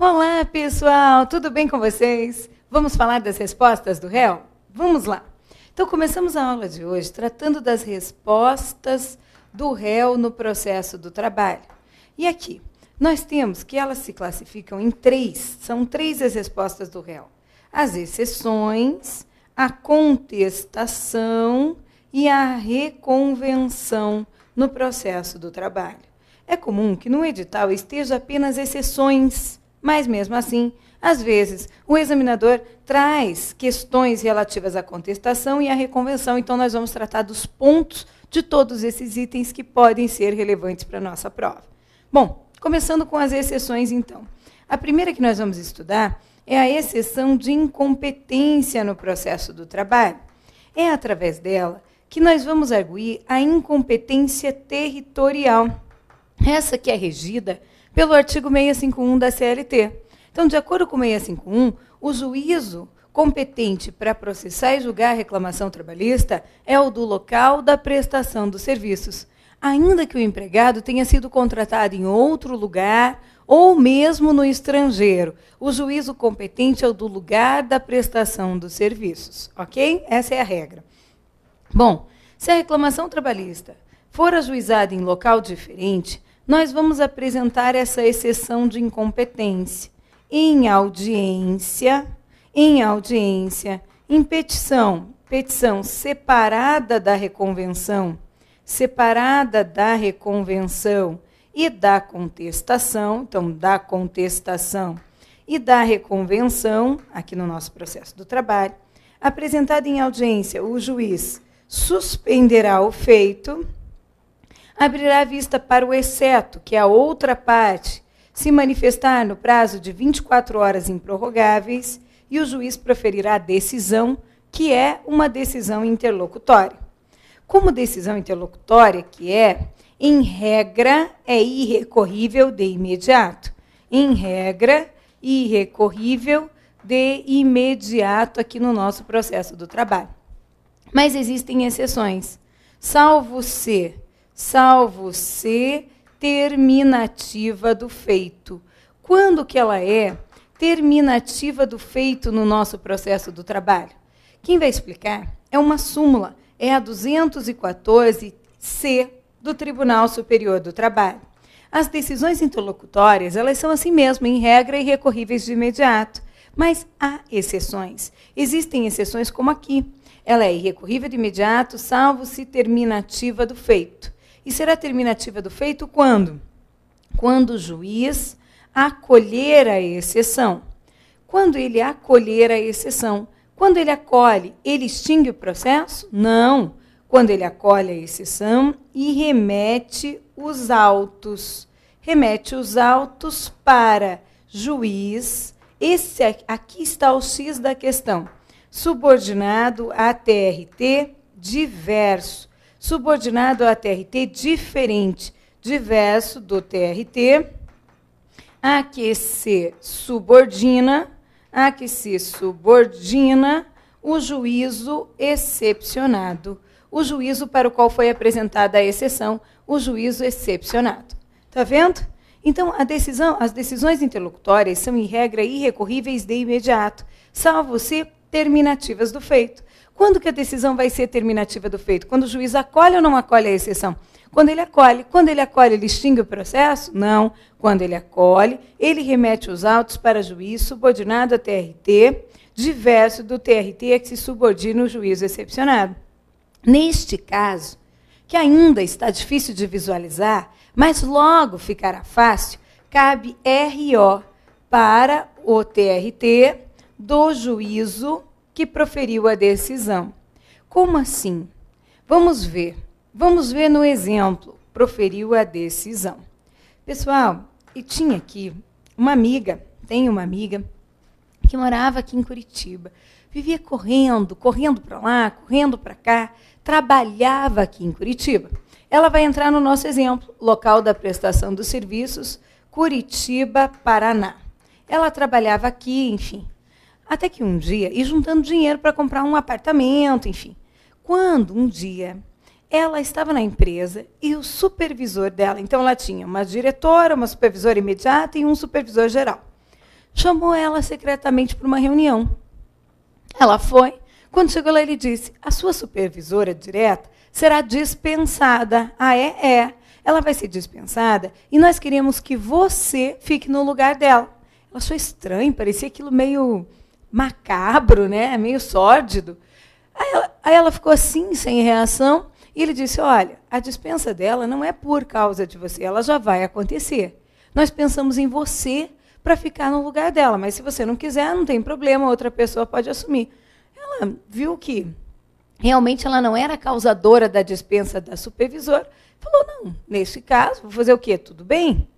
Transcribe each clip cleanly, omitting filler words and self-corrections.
Olá, pessoal! Tudo bem com vocês? Vamos falar das respostas do réu? Vamos lá! Então, começamos a aula de hoje tratando das respostas do réu no processo do trabalho. E aqui, nós temos que elas se classificam em três. São três as respostas do réu. As exceções, a contestação e a reconvenção no processo do trabalho. É comum que no edital esteja apenas exceções, mas mesmo assim, às vezes, o examinador traz questões relativas à contestação e à reconvenção, então nós vamos tratar dos pontos de todos esses itens que podem ser relevantes para a nossa prova. Bom, começando com as exceções, então. A primeira que nós vamos estudar é a exceção de incompetência no processo do trabalho. É através dela que nós vamos arguir a incompetência territorial, essa que é regida pelo artigo 651 da CLT. Então, de acordo com 651, o juízo competente para processar e julgar a reclamação trabalhista é o do local da prestação dos serviços, ainda que o empregado tenha sido contratado em outro lugar ou mesmo no estrangeiro. O juízo competente é o do lugar da prestação dos serviços, ok? Essa é a regra. Bom, se a reclamação trabalhista for ajuizada em local diferente, nós vamos apresentar essa exceção de incompetência em audiência, em petição separada da reconvenção e da contestação, então da contestação e da reconvenção, aqui no nosso processo do trabalho, apresentada em audiência, o juiz suspenderá o feito, abrirá a vista para o exceto, que é a outra parte, se manifestar no prazo de 24 horas improrrogáveis, e o juiz proferirá a decisão, que é uma decisão interlocutória. Como decisão interlocutória, que é, em regra, é irrecorrível de imediato. Em regra, irrecorrível de imediato aqui no nosso processo do trabalho. Mas existem exceções, salvo se terminativa do feito. Quando que ela é terminativa do feito no nosso processo do trabalho? Quem vai explicar é uma súmula, é a 214-C do Tribunal Superior do Trabalho. As decisões interlocutórias, elas são assim mesmo, em regra, irrecorríveis de imediato. Mas há exceções. Existem exceções como aqui. Ela é irrecorrível de imediato, salvo se terminativa do feito. E será terminativa do feito quando? Quando o juiz acolher a exceção. Quando ele acolher a exceção. Quando ele acolhe, ele extingue o processo? Não. Quando ele acolhe a exceção e remete os autos. Remete os autos para juiz. Aqui está o X da questão. Subordinado a TRT diverso. Subordinado a TRT diferente, diverso do TRT, a que se subordina o juízo excepcionado. O juízo para o qual foi apresentada a exceção, o juízo excepcionado. Está vendo? Então, as decisões interlocutórias são, em regra, irrecorríveis de imediato, salvo se terminativas do feito. Quando que a decisão vai ser terminativa do feito? Quando o juiz acolhe ou não acolhe a exceção? Quando ele acolhe, ele extingue o processo? Não. Quando ele acolhe, ele remete os autos para juiz subordinado a TRT, diverso do TRT a que se subordina o juízo excepcionado. Neste caso, que ainda está difícil de visualizar, mas logo ficará fácil, cabe RO para o TRT do juízo que proferiu a decisão. Como assim? Vamos ver no exemplo, proferiu a decisão. Pessoal, eu tinha aqui tenho uma amiga, que morava aqui em Curitiba, vivia correndo para lá, correndo para cá, trabalhava aqui em Curitiba. Ela vai entrar no nosso exemplo, local da prestação dos serviços, Curitiba, Paraná. Ela trabalhava aqui, enfim, até que um dia, e juntando dinheiro para comprar um apartamento, enfim. Quando um dia ela estava na empresa e o supervisor dela, então ela tinha uma diretora, uma supervisora imediata e um supervisor geral. chamou ela secretamente para uma reunião. Ela foi. Quando chegou lá, ele disse: a sua supervisora direta será dispensada. Ah, é? É. Ela vai ser dispensada e nós queremos que você fique no lugar dela. Ela achou estranho, parecia aquilo meio macabro, né? Meio sórdido. Aí ela ficou assim, sem reação, e ele disse: olha, a dispensa dela não é por causa de você, ela já vai acontecer. Nós pensamos em você para ficar no lugar dela, mas se você não quiser, não tem problema, outra pessoa pode assumir. Ela viu que realmente ela não era causadora da dispensa da supervisora. Falou: não, nesse caso, vou fazer o quê? Tudo bem?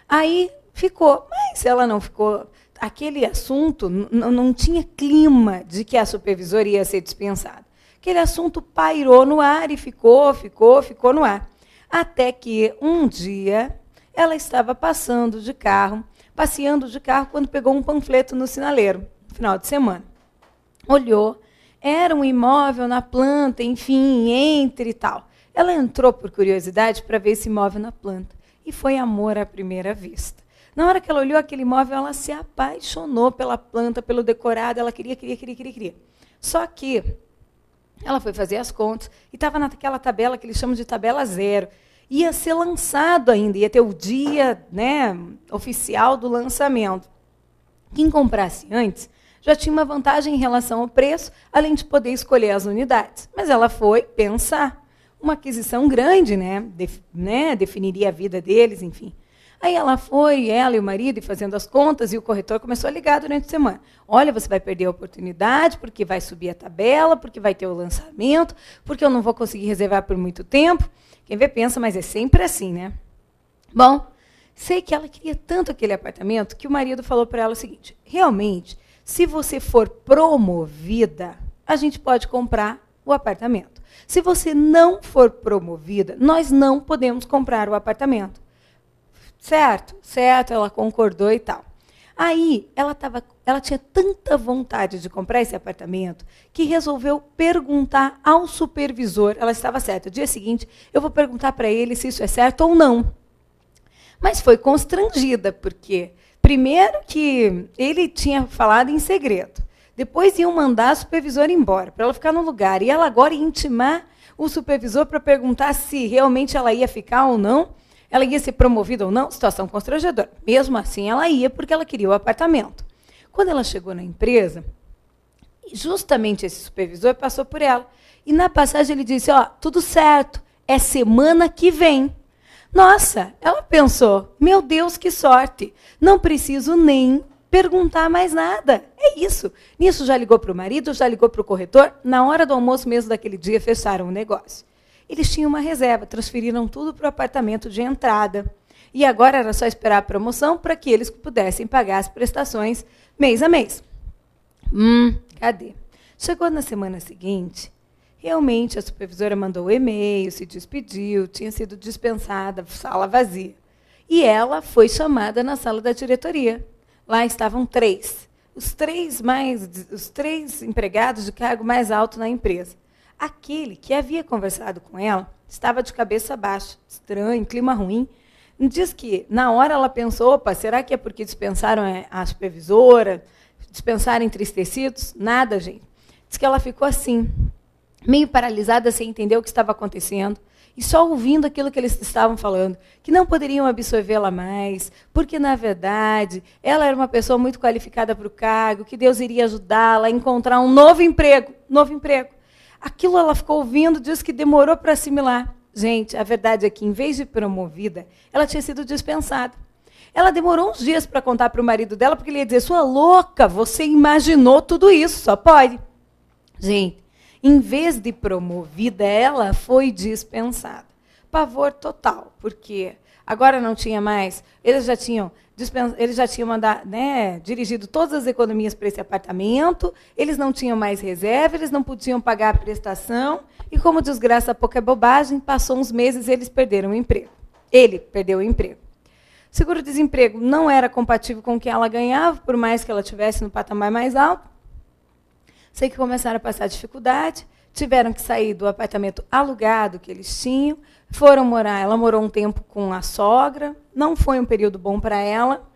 Aí ficou, mas ela não ficou. Aquele assunto não tinha clima de que a supervisora ia ser dispensada. Aquele assunto pairou no ar e ficou no ar. Até que um dia ela estava passeando de carro, quando pegou um panfleto no sinaleiro, no final de semana. Olhou, era um imóvel na planta, enfim, entre e tal. Ela entrou por curiosidade para ver esse imóvel na planta. E foi amor à primeira vista. Na hora que ela olhou aquele imóvel, ela se apaixonou pela planta, pelo decorado, ela queria. Só que ela foi fazer as contas e estava naquela tabela que eles chamam de tabela zero. Ia ser lançado ainda, ia ter o dia, né, oficial do lançamento. Quem comprasse antes já tinha uma vantagem em relação ao preço, além de poder escolher as unidades. Mas ela foi pensar. Uma aquisição grande, né, definiria a vida deles, enfim. Aí ela e o marido, e fazendo as contas, e o corretor começou a ligar durante a semana. Olha, você vai perder a oportunidade, porque vai subir a tabela, porque vai ter o lançamento, porque eu não vou conseguir reservar por muito tempo. Quem vê pensa, mas é sempre assim, né? Bom, sei que ela queria tanto aquele apartamento que o marido falou para ela o seguinte: realmente, se você for promovida, a gente pode comprar o apartamento. Se você não for promovida, nós não podemos comprar o apartamento. Certo, ela concordou e tal. Aí, ela tinha tanta vontade de comprar esse apartamento que resolveu perguntar ao supervisor. Ela estava certa. No dia seguinte, eu vou perguntar para ele se isso é certo ou não. Mas foi constrangida, porque, primeiro, que ele tinha falado em segredo. Depois iam mandar a supervisora embora, para ela ficar no lugar. E ela agora ia intimar o supervisor para perguntar se realmente ela ia ficar ou não, ela ia ser promovida ou não. Situação constrangedora. Mesmo assim, ela ia, porque ela queria o apartamento. Quando ela chegou na empresa, justamente esse supervisor passou por ela. E na passagem ele disse: ó, tudo certo, é semana que vem. Nossa, ela pensou: meu Deus, que sorte, não preciso nem perguntar mais nada. É isso. Nisso já ligou para o marido, já ligou para o corretor. Na hora do almoço mesmo daquele dia, fecharam o negócio. Eles tinham uma reserva, transferiram tudo para o apartamento de entrada. E agora era só esperar a promoção para que eles pudessem pagar as prestações mês a mês. Cadê? Chegou na semana seguinte, realmente a supervisora mandou o e-mail, se despediu, tinha sido dispensada, sala vazia. E ela foi chamada na sala da diretoria. Lá estavam 3. Os três empregados de cargo mais alto na empresa. Aquele que havia conversado com ela estava de cabeça baixa, estranho, clima ruim. Diz que, na hora, ela pensou: opa, será que é porque dispensaram a supervisora, dispensaram entristecidos? Nada, gente. Diz que ela ficou assim, meio paralisada, sem entender o que estava acontecendo, e só ouvindo aquilo que eles estavam falando, que não poderiam absorvê-la mais, porque, na verdade, ela era uma pessoa muito qualificada para o cargo, que Deus iria ajudá-la a encontrar um novo emprego. Aquilo ela ficou ouvindo, diz que demorou para assimilar. Gente, a verdade é que, em vez de promovida, ela tinha sido dispensada. Ela demorou uns dias para contar para o marido dela, porque ele ia dizer: sua louca, você imaginou tudo isso, só pode. Gente, em vez de promovida, ela foi dispensada. Pavor total, porque agora não tinha mais, eles já tinham mandado, dirigido todas as economias para esse apartamento, eles não tinham mais reserva, eles não podiam pagar a prestação, e como desgraça pouca é bobagem, passou uns meses e eles perderam o emprego. Ele perdeu o emprego. Seguro-desemprego não era compatível com o que ela ganhava, por mais que ela estivesse no patamar mais alto. Sei que começaram a passar dificuldade, tiveram que sair do apartamento alugado que eles tinham, foram morar, ela morou um tempo com a sogra, não foi um período bom para ela.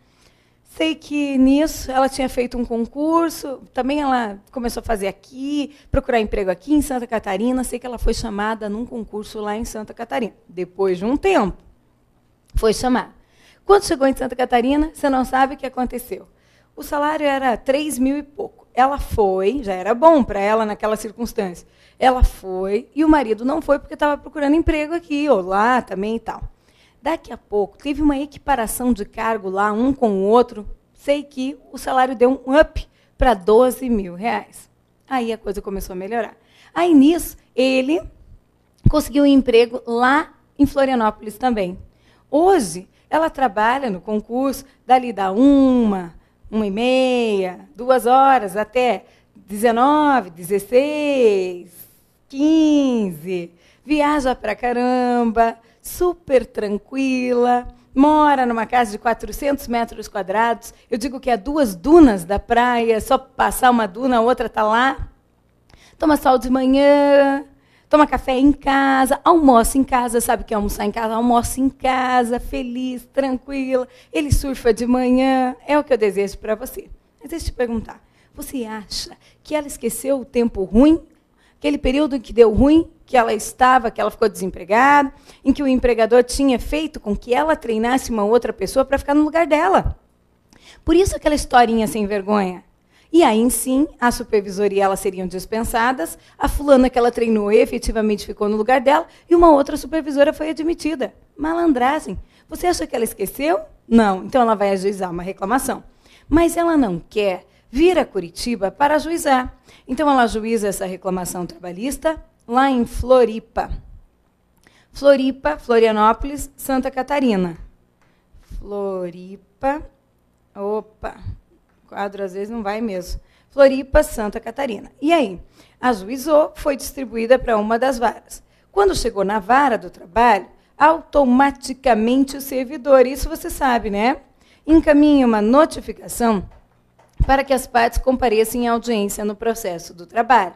Sei que nisso ela tinha feito um concurso, também ela começou a fazer aqui, procurar emprego aqui em Santa Catarina. Sei que ela foi chamada num concurso lá em Santa Catarina. Depois de um tempo, foi chamada. Quando chegou em Santa Catarina, você não sabe o que aconteceu. O salário era 3 mil e pouco. Ela foi, já era bom para ela naquela circunstância. Ela foi e o marido não foi porque estava procurando emprego aqui ou lá também e tal. Daqui a pouco, teve uma equiparação de cargo lá, um com o outro. Sei que o salário deu um up para 12 mil reais. Aí a coisa começou a melhorar. Aí, nisso, ele conseguiu um emprego lá em Florianópolis também. Hoje, ela trabalha no concurso, dali dá 1h30, 2 horas, até 19, 16, 15. Viaja pra caramba, super tranquila, mora numa casa de 400 metros quadrados. Eu digo que é 2 dunas da praia, só passar uma duna, a outra está lá. Toma sol de manhã, toma café em casa, almoça em casa, sabe o que é almoçar em casa? Almoça em casa, feliz, tranquila. Ele surfa de manhã, é o que eu desejo para você. Mas deixa eu te perguntar, você acha que ela esqueceu o tempo ruim? Aquele período em que deu ruim, que ela ficou desempregada, em que o empregador tinha feito com que ela treinasse uma outra pessoa para ficar no lugar dela. Por isso aquela historinha sem vergonha. E aí, sim, a supervisora e ela seriam dispensadas, a fulana que ela treinou efetivamente ficou no lugar dela, e uma outra supervisora foi admitida. Malandragem. Você acha que ela esqueceu? Não. Então ela vai ajuizar uma reclamação. Mas ela não quer vir a Curitiba para ajuizar. Então ela ajuiza essa reclamação trabalhista lá em Floripa. Floripa, Florianópolis, Santa Catarina. Floripa. Opa, o quadro às vezes não vai mesmo. Floripa, Santa Catarina. E aí? Ajuizou, foi distribuída para uma das varas. Quando chegou na vara do trabalho, automaticamente o servidor, isso você sabe, né? Encaminha uma notificação para que as partes compareçam em audiência no processo do trabalho.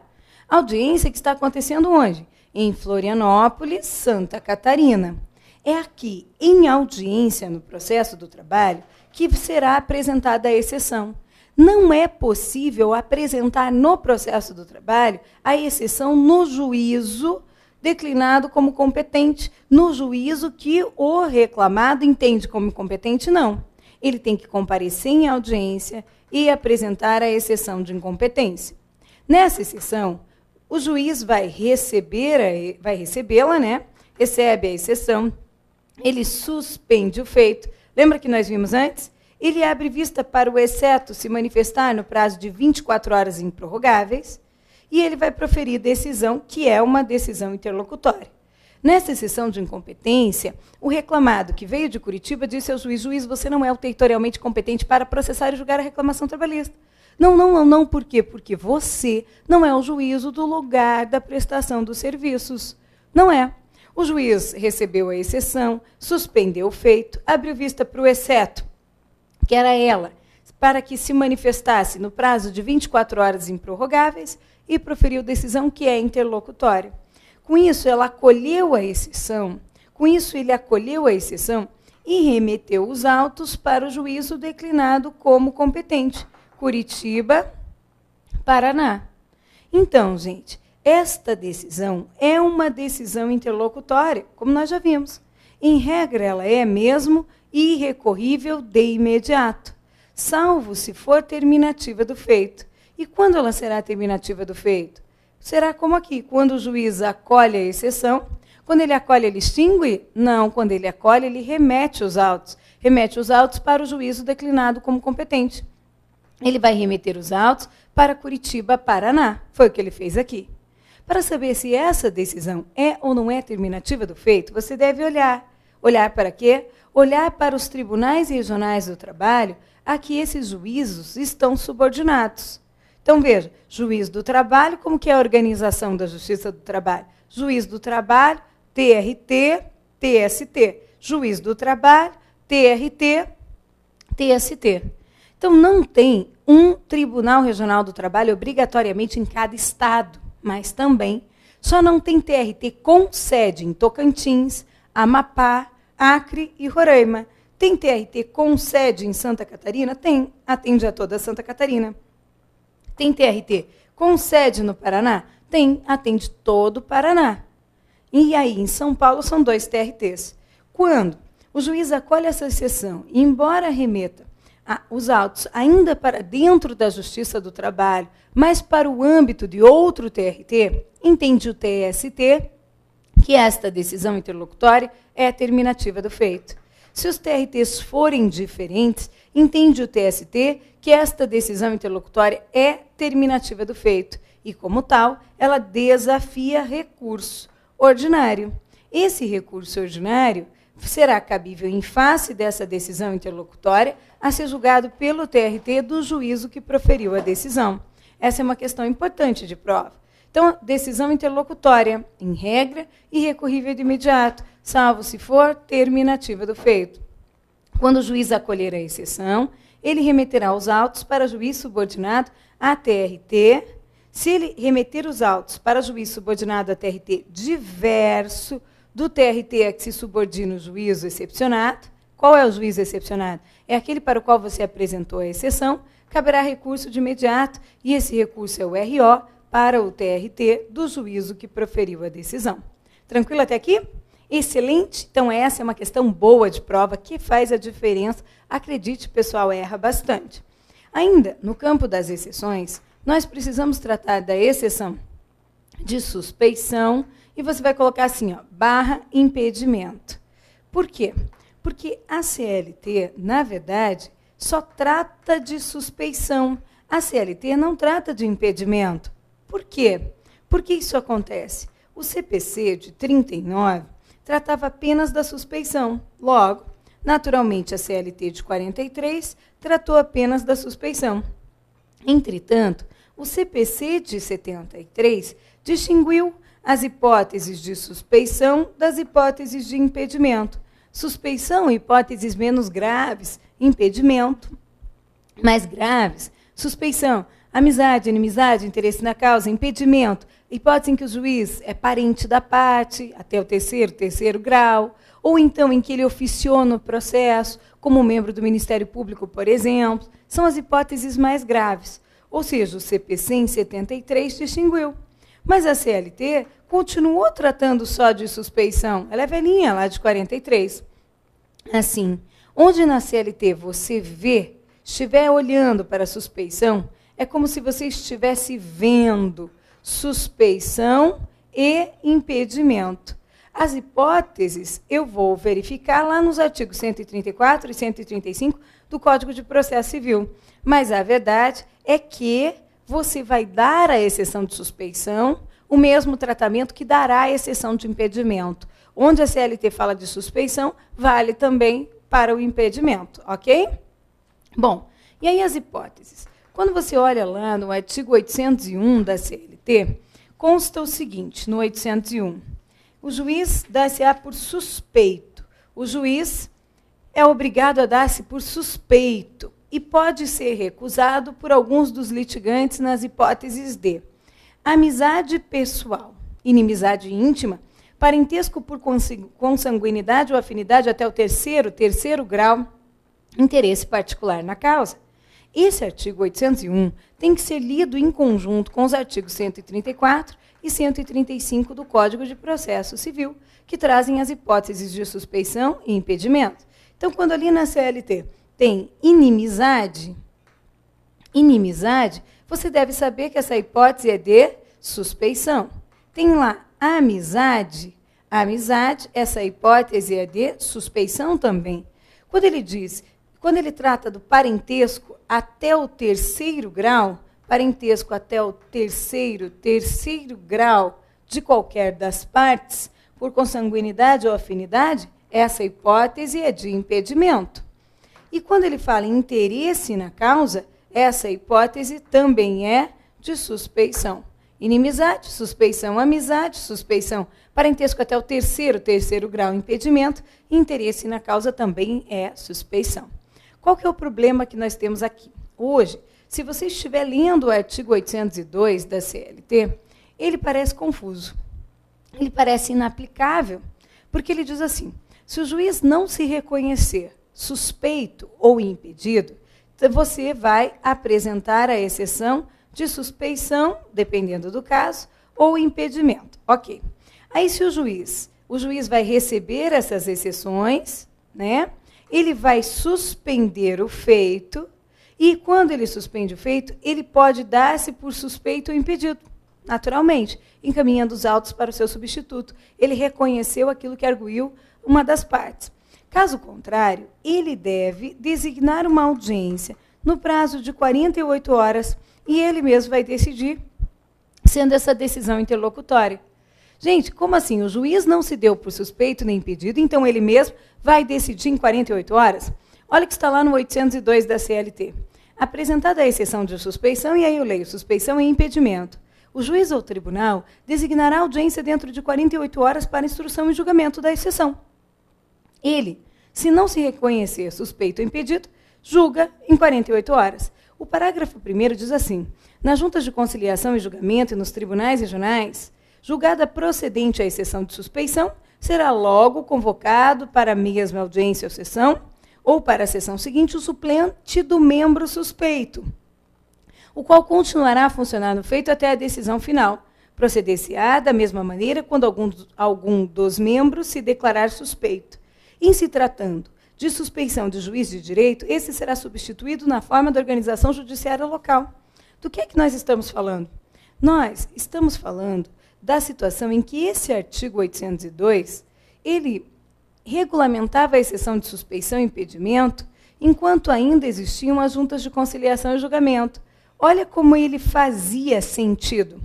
Audiência que está acontecendo onde? Em Florianópolis, Santa Catarina. É aqui, em audiência no processo do trabalho, que será apresentada a exceção. Não é possível apresentar no processo do trabalho a exceção no juízo declinado como competente, no juízo que o reclamado entende como competente, não. Ele tem que comparecer em audiência e apresentar a exceção de incompetência. Nessa exceção, o juiz vai recebê-la, né? Recebe a exceção, ele suspende o feito. Lembra que nós vimos antes? Ele abre vista para o exceto se manifestar no prazo de 24 horas improrrogáveis e ele vai proferir decisão, que é uma decisão interlocutória. Nessa exceção de incompetência, o reclamado que veio de Curitiba disse ao juiz: juiz, você não é o territorialmente competente para processar e julgar a reclamação trabalhista. Não, por quê? Porque você não é o juízo do lugar da prestação dos serviços. Não é. O juiz recebeu a exceção, suspendeu o feito, abriu vista para o exceto, que era ela, para que se manifestasse no prazo de 24 horas improrrogáveis e proferiu decisão que é interlocutória. Com isso, ela acolheu a exceção, ele acolheu a exceção e remeteu os autos para o juízo declinado como competente, Curitiba, Paraná. Então, gente, esta decisão é uma decisão interlocutória, como nós já vimos. Em regra, ela é mesmo irrecorrível de imediato, salvo se for terminativa do feito. E quando ela será terminativa do feito? Será como aqui, quando o juiz acolhe a exceção. Quando ele acolhe, ele extingue? Não, quando ele acolhe, ele remete os autos. Remete os autos para o juízo declinado como competente. Ele vai remeter os autos para Curitiba, Paraná. Foi o que ele fez aqui. Para saber se essa decisão é ou não é terminativa do feito, você deve olhar. Olhar para quê? Olhar para os tribunais regionais do trabalho a que esses juízos estão subordinados. Então, veja, juiz do trabalho, como que é a organização da Justiça do Trabalho? Juiz do trabalho, TRT, TST. Juiz do trabalho, TRT, TST. Então, não tem um Tribunal Regional do Trabalho obrigatoriamente em cada estado, mas também só não tem TRT com sede em Tocantins, Amapá, Acre e Roraima. Tem TRT com sede em Santa Catarina? Tem, atende a toda Santa Catarina. Tem TRT com sede no Paraná? Tem, atende todo o Paraná. E aí, em São Paulo, são 2 TRTs. Quando o juiz acolhe essa exceção e, embora remeta os autos ainda para dentro da Justiça do Trabalho, mas para o âmbito de outro TRT, entende o TST que esta decisão interlocutória é terminativa do feito. Se os TRTs forem diferentes, entende o TST que esta decisão interlocutória é terminativa do feito e, como tal, ela desafia recurso ordinário. Esse recurso ordinário será cabível em face dessa decisão interlocutória a ser julgado pelo TRT do juízo que proferiu a decisão. Essa é uma questão importante de prova. Então, decisão interlocutória, em regra, irrecorrível de imediato, salvo se for terminativa do feito. Quando o juiz acolher a exceção, ele remeterá os autos para juiz subordinado a TRT. Se ele remeter os autos para juiz subordinado a TRT diverso do TRT a que se subordina o juízo excepcionado, qual é o juízo excepcionado? É aquele para o qual você apresentou a exceção, caberá recurso de imediato, e esse recurso é o RO para o TRT do juízo que proferiu a decisão. Tranquilo até aqui? Excelente. Então, essa é uma questão boa de prova que faz a diferença. Acredite, pessoal, erra bastante. Ainda, no campo das exceções, nós precisamos tratar da exceção de suspeição, e você vai colocar assim, ó, barra impedimento. Por quê? Porque a CLT, na verdade, só trata de suspeição. A CLT não trata de impedimento. Por quê? Por que isso acontece? O CPC de 39 tratava apenas da suspeição. Logo, naturalmente, a CLT de 43 tratou apenas da suspeição. Entretanto, o CPC de 73 distinguiu as hipóteses de suspeição das hipóteses de impedimento. Suspeição, hipóteses menos graves, impedimento, mais graves, suspeição, amizade, inimizade, interesse na causa, impedimento, hipótese em que o juiz é parente da parte, até o terceiro grau, ou então em que ele oficiou no processo, como membro do Ministério Público, por exemplo, são as hipóteses mais graves. Ou seja, o CPC em 73 distinguiu. Mas a CLT continuou tratando só de suspeição. Ela é velhinha, lá de 43. Assim, onde na CLT você estiver olhando para a suspeição, é como se você estivesse vendo suspeição e impedimento. As hipóteses eu vou verificar lá nos artigos 134 e 135 do Código de Processo Civil. Mas a verdade é que você vai dar à exceção de suspeição o mesmo tratamento que dará à exceção de impedimento. Onde a CLT fala de suspeição, vale também para o impedimento, ok? Bom, e aí as hipóteses? Quando você olha lá no artigo 801 da CLT, consta o seguinte, no 801, o juiz dá-se-á por suspeito. O juiz é obrigado a dar-se por suspeito e pode ser recusado por alguns dos litigantes nas hipóteses de amizade pessoal, inimizade íntima, parentesco por consanguinidade ou afinidade até o terceiro grau, interesse particular na causa. Esse artigo 801 tem que ser lido em conjunto com os artigos 134 e 135 do Código de Processo Civil, que trazem as hipóteses de suspeição e impedimento. Então, quando ali na CLT tem inimizade, você deve saber que essa hipótese é de suspeição. Tem lá amizade, essa hipótese é de suspeição também. Quando ele trata do parentesco até o terceiro grau, parentesco até o terceiro grau de qualquer das partes, por consanguinidade ou afinidade, essa hipótese é de impedimento. E quando ele fala em interesse na causa, essa hipótese também é de suspeição. Inimizade, suspeição, amizade, suspeição, parentesco até o terceiro grau, impedimento, e interesse na causa também é suspeição. Qual que é o problema que nós temos aqui? Hoje, se você estiver lendo o artigo 802 da CLT, ele parece confuso, ele parece inaplicável, porque ele diz assim, se o juiz não se reconhecer suspeito ou impedido, você vai apresentar a exceção de suspeição, dependendo do caso, ou impedimento. Ok. Aí, se o juiz vai receber essas exceções, né? Ele vai suspender o feito, e quando ele suspende o feito, ele pode dar-se por suspeito ou impedido, naturalmente, encaminhando os autos para o seu substituto. Ele reconheceu aquilo que arguiu uma das partes. Caso contrário, ele deve designar uma audiência no prazo de 48 horas e ele mesmo vai decidir, sendo essa decisão interlocutória. Gente, como assim? O juiz não se deu por suspeito nem impedido, então ele mesmo vai decidir em 48 horas? Olha o que está lá no 802 da CLT. Apresentada a exceção de suspeição, e aí eu leio, suspeição e impedimento. O juiz ou tribunal designará audiência dentro de 48 horas para instrução e julgamento da exceção. Ele, se não se reconhecer suspeito ou impedido, julga em 48 horas. O parágrafo 1º diz assim: nas juntas de conciliação e julgamento e nos tribunais regionais, julgada procedente à exceção de suspeição, será logo convocado para a mesma audiência ou sessão, ou para a sessão seguinte, o suplente do membro suspeito, o qual continuará a funcionar no feito até a decisão final. Proceder-se-á da mesma maneira quando algum dos membros se declarar suspeito. Em se tratando de suspeição de juiz de direito, esse será substituído na forma da organização judiciária local. Do que é que nós estamos falando? Nós estamos falando da situação em que esse artigo 802, ele regulamentava a exceção de suspeição e impedimento enquanto ainda existiam as juntas de conciliação e julgamento. Olha como ele fazia sentido.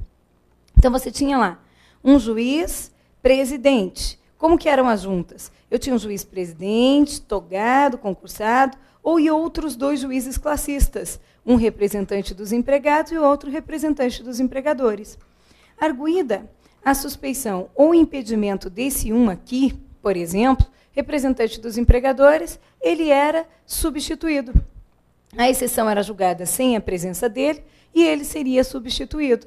Então, você tinha lá um juiz presidente. Como que eram as juntas? Eu tinha um juiz presidente, togado, concursado, e outros 2 juízes classistas, um representante dos empregados e outro representante dos empregadores. Arguída a suspeição ou impedimento desse um aqui, por exemplo, representante dos empregadores, ele era substituído. A exceção era julgada sem a presença dele e ele seria substituído.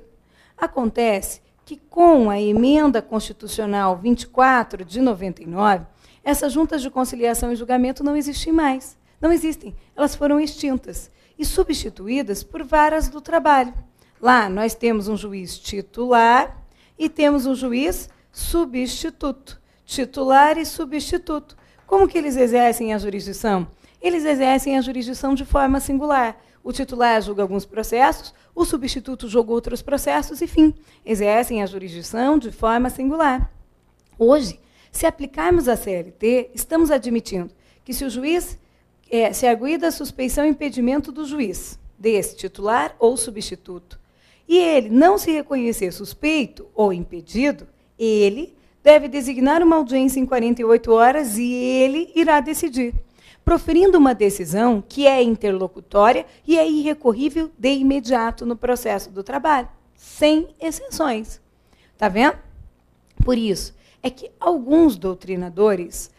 Acontece que, com a emenda constitucional 24 de 99, essas juntas de conciliação e julgamento não existem mais. Não existem. Elas foram extintas e substituídas por varas do trabalho. Lá nós temos um juiz titular e temos um juiz substituto. Titular e substituto. Como que eles exercem a jurisdição? Eles exercem a jurisdição de forma singular. O titular julga alguns processos, o substituto julga outros processos, enfim, exercem a jurisdição de forma singular. Hoje, se aplicarmos a CLT, estamos admitindo que se o juiz se arguida a suspeição e impedimento do juiz, desse titular ou substituto, e ele não se reconhecer suspeito ou impedido, ele deve designar uma audiência em 48 horas e ele irá decidir, proferindo uma decisão que é interlocutória e é irrecorrível de imediato no processo do trabalho, sem exceções. Está vendo? Por isso, é que alguns doutrinadores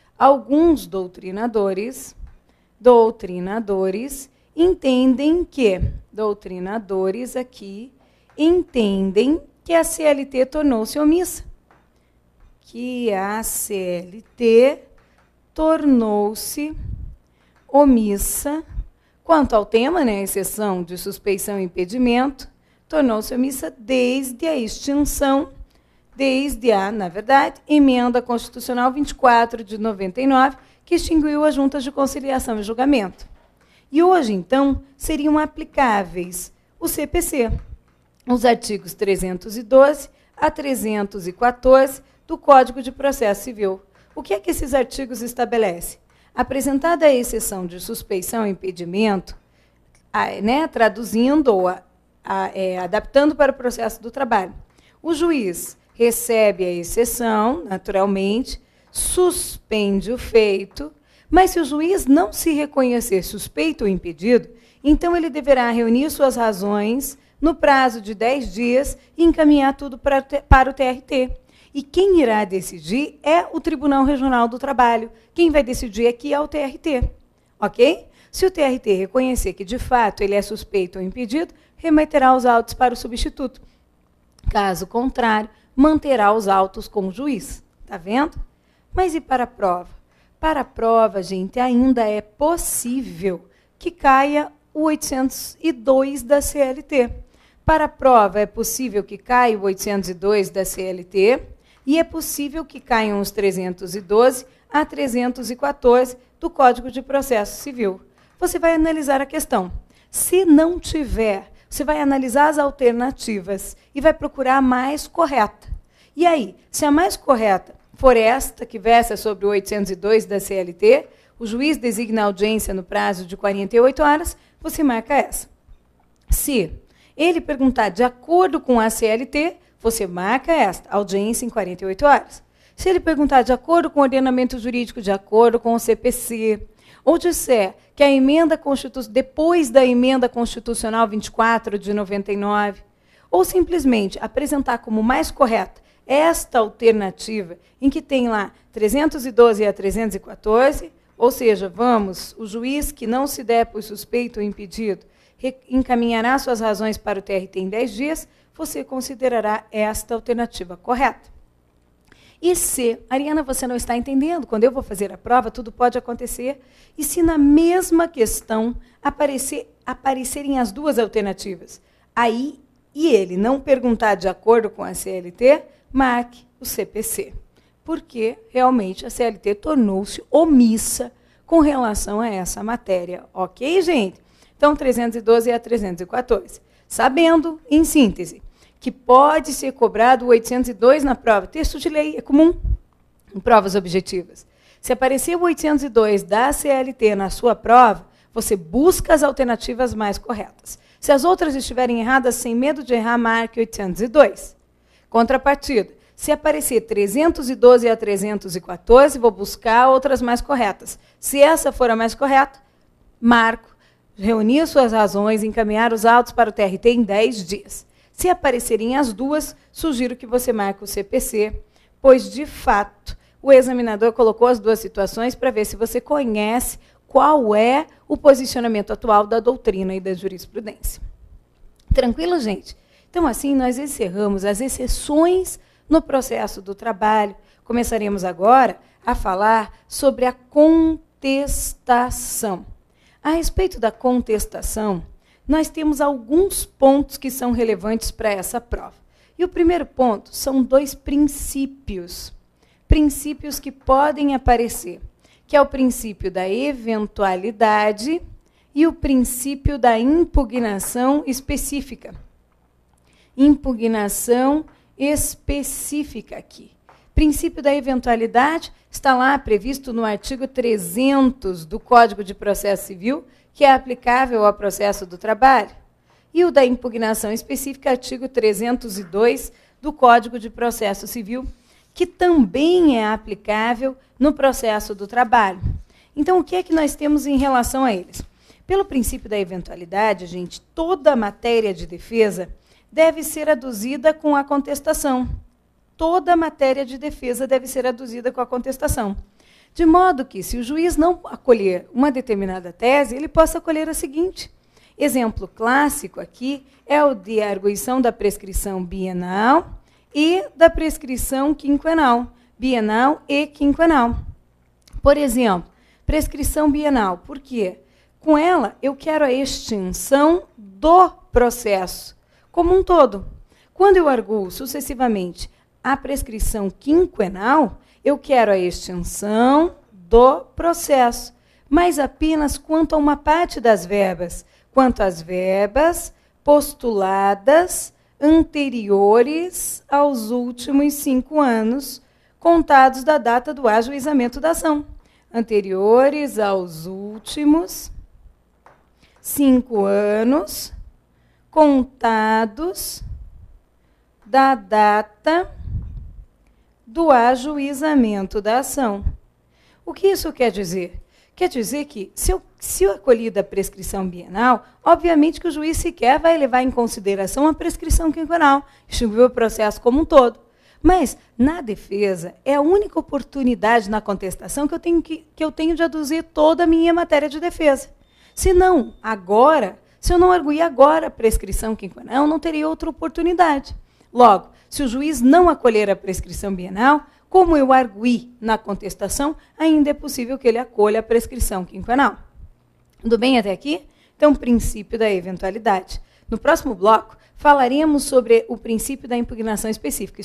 entendem que, entendem que a CLT tornou-se omissa. Que a CLT tornou-se omissa quanto ao tema, né, exceção de suspeição e impedimento, tornou-se omissa desde a extinção, na verdade, emenda constitucional 24 de 99, que extinguiu as juntas de conciliação e julgamento. E hoje, então, seriam aplicáveis o CPC, os artigos 312 a 314 do Código de Processo Civil. O que é que esses artigos estabelecem? Apresentada a exceção de suspeição e impedimento, traduzindo ou adaptando para o processo do trabalho, o juiz recebe a exceção, naturalmente, suspende o feito, mas se o juiz não se reconhecer suspeito ou impedido, então ele deverá reunir suas razões no prazo de 10 dias e encaminhar tudo para o TRT. E quem irá decidir é o Tribunal Regional do Trabalho. Quem vai decidir aqui é o TRT. Ok? Se o TRT reconhecer que, de fato, ele é suspeito ou impedido, remeterá os autos para o substituto. Caso contrário, manterá os autos com o juiz. Está vendo? Mas e para a prova? Para a prova, gente, ainda é possível que caia o 802 da CLT. Para a prova, é possível que caia o 802 da CLT e é possível que caiam os 312 a 314 do Código de Processo Civil. Você vai analisar a questão. Se não tiver, você vai analisar as alternativas e vai procurar a mais correta. E aí, se a mais correta for esta, que versa sobre o 802 da CLT, o juiz designa a audiência no prazo de 48 horas, você marca essa. Se ele perguntar de acordo com a CLT, você marca esta, audiência em 48 horas. Se ele perguntar de acordo com o ordenamento jurídico, de acordo com o CPC, ou disser que a emenda depois da emenda constitucional 24 de 99, ou simplesmente apresentar como mais correta esta alternativa, em que tem lá 312 a 314, ou seja, o juiz que não se der por suspeito ou impedido, encaminhará suas razões para o TRT em 10 dias, você considerará esta alternativa correta. E se, Ariana, você não está entendendo, quando eu vou fazer a prova, tudo pode acontecer, e se na mesma questão aparecerem as duas alternativas, aí, e ele não perguntar de acordo com a CLT, marque o CPC, porque realmente a CLT tornou-se omissa com relação a essa matéria. Ok, gente? Então, 312 a 314. Sabendo, em síntese, que pode ser cobrado o 802 na prova. Texto de lei é comum em provas objetivas. Se aparecer o 802 da CLT na sua prova, você busca as alternativas mais corretas. Se as outras estiverem erradas, sem medo de errar, marque 802. Contrapartida, se aparecer 312 a 314, vou buscar outras mais corretas. Se essa for a mais correta, marco, reunir suas razões, encaminhar os autos para o TRT em 10 dias. Se aparecerem as duas, sugiro que você marque o CPC, pois, de fato, o examinador colocou as duas situações para ver se você conhece qual é o posicionamento atual da doutrina e da jurisprudência. Tranquilo, gente? Então, assim, nós encerramos as exceções no processo do trabalho. Começaremos agora a falar sobre a contestação. A respeito da contestação, nós temos alguns pontos que são relevantes para essa prova. E o primeiro ponto são 2 princípios. Princípios que podem aparecer, que é o princípio da eventualidade e o princípio da impugnação específica. Impugnação específica aqui. Princípio da eventualidade está lá previsto no artigo 300 do Código de Processo Civil, que é aplicável ao processo do trabalho. E o da impugnação específica, artigo 302 do Código de Processo Civil, que também é aplicável no processo do trabalho. Então, o que é que nós temos em relação a eles? Pelo princípio da eventualidade, gente, toda matéria de defesa deve ser aduzida com a contestação. Toda matéria de defesa deve ser aduzida com a contestação. De modo que, se o juiz não acolher uma determinada tese, ele possa acolher a seguinte. Exemplo clássico aqui é o de arguição da prescrição bienal e da prescrição quinquenal. Bienal e quinquenal. Por exemplo, prescrição bienal. Por quê? Com ela, eu quero a extinção do processo como um todo. Quando eu arguo sucessivamente a prescrição quinquenal, eu quero a extinção do processo, mas apenas quanto a uma parte das verbas, quanto às verbas postuladas anteriores aos últimos 5 anos, contados da data do ajuizamento da ação. Anteriores aos últimos 5 anos, contados da data do ajuizamento da ação. O que isso quer dizer? Quer dizer que, se eu acolhi da prescrição bienal, obviamente que o juiz sequer vai levar em consideração a prescrição quinquenal, extinguir o processo como um todo. Mas, na defesa, é a única oportunidade na contestação que eu tenho de aduzir toda a minha matéria de defesa. Se não, agora, se eu não arguir agora a prescrição quinquenal, eu não teria outra oportunidade. Logo, se o juiz não acolher a prescrição bienal, como eu arguí na contestação, ainda é possível que ele acolha a prescrição quinquenal. Tudo bem até aqui? Então, princípio da eventualidade. No próximo bloco, falaremos sobre o princípio da impugnação específica.